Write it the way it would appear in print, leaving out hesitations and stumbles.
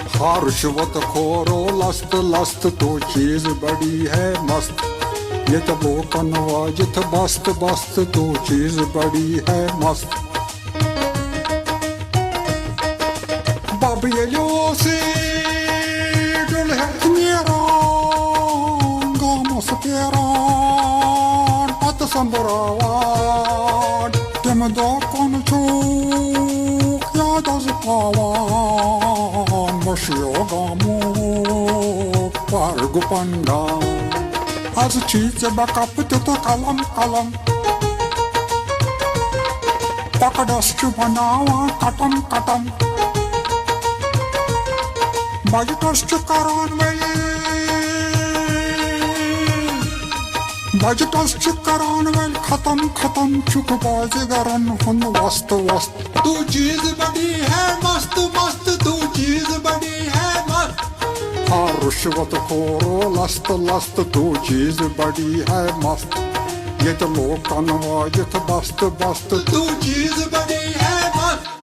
ہاں رشوت خورو لست لست تو چیز بڑی ہے مست یہ تو لوکن واجت بست بست تو چیز بڑی ہے مست باب یلوسی دلہت نیران گاموس پیران پت سمبراوان تم دو کن چوک یاد از پاوان مشیو گامو پرگ پندان از چیز بکپت تو کلم کلم پکڑست بناوان کٹم کٹم بجٹست کران ولی بجٹست کران ولی ختم ختم چک بازگرن ہن وست وست تو چیز بڑی ہے مست مست تو چیز بڑی ہے مست ہاں رشوت خورو لست لست تو چیز بڑی ہے مست یہ تو لوکن واجت بست بست تو چیز بڑی ہے